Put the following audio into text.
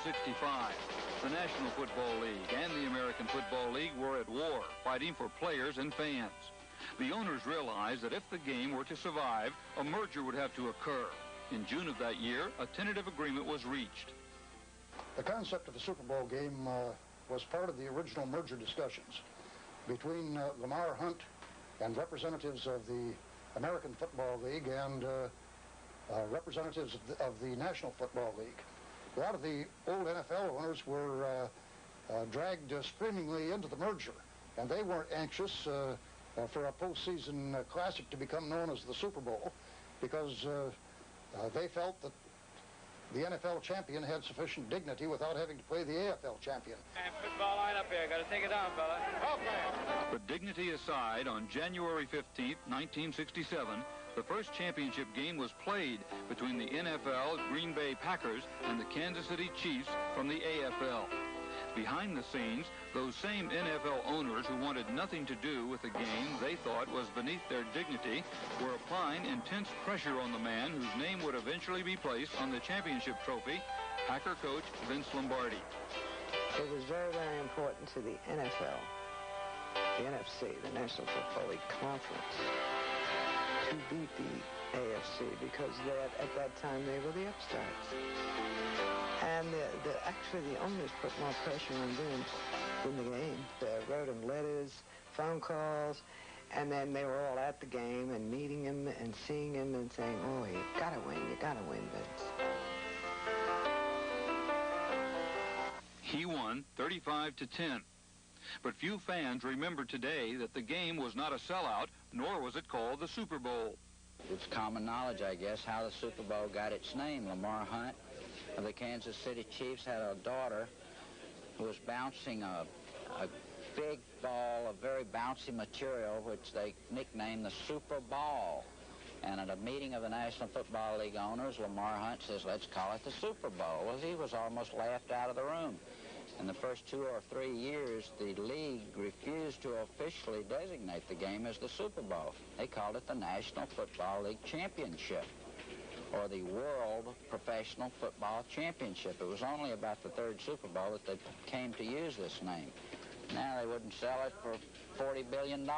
1965, the National Football League and the American Football League were at war, fighting for players and fans. The owners realized that if the game were to survive, a merger would have to occur. In June of that year, a tentative agreement was reached. The concept of the Super Bowl game was part of the original merger discussions between Lamar Hunt and representatives of the American Football League and representatives of the National Football League. A lot of the old NFL owners were dragged screamingly into the merger, and they weren't anxious for a postseason classic to become known as the Super Bowl, because they felt that the NFL champion had sufficient dignity without having to play the AFL champion. Football line up here. Got to take it down, fella. Okay. But dignity aside, on January 15th, 1967, the first championship game was played between the NFL Green Bay Packers and the Kansas City Chiefs from the AFL. Behind the scenes, those same NFL owners who wanted nothing to do with the game they thought was beneath their dignity were applying intense pressure on the man whose name would eventually be placed on the championship trophy, Packer coach Vince Lombardi. It was very, very important to the NFL, the NFC, the National Football League Conference, to beat the AFC, because at that time they were the upstarts. And actually the owners put more pressure on them in the game. They wrote them letters, phone calls, and then they were all at the game and meeting him and seeing him and saying, "Oh, you gotta win, Vince." He won 35-10. But few fans remember today that the game was not a sellout, nor was it called the Super Bowl. It's common knowledge, I guess, how the Super Bowl got its name. Lamar Hunt of the Kansas City Chiefs had a daughter who was bouncing a big ball of very bouncy material, which they nicknamed the Super Ball. And at a meeting of the National Football League owners, Lamar Hunt says, "Let's call it the Super Bowl." Well, he was almost laughed out of the room. In the first 2 or 3 years, the league refused to officially designate the game as the Super Bowl. They called it the National Football League Championship, or the World Professional Football Championship. It was only about the 3rd Super Bowl that they came to use this name. Now they wouldn't sell it for $40 billion.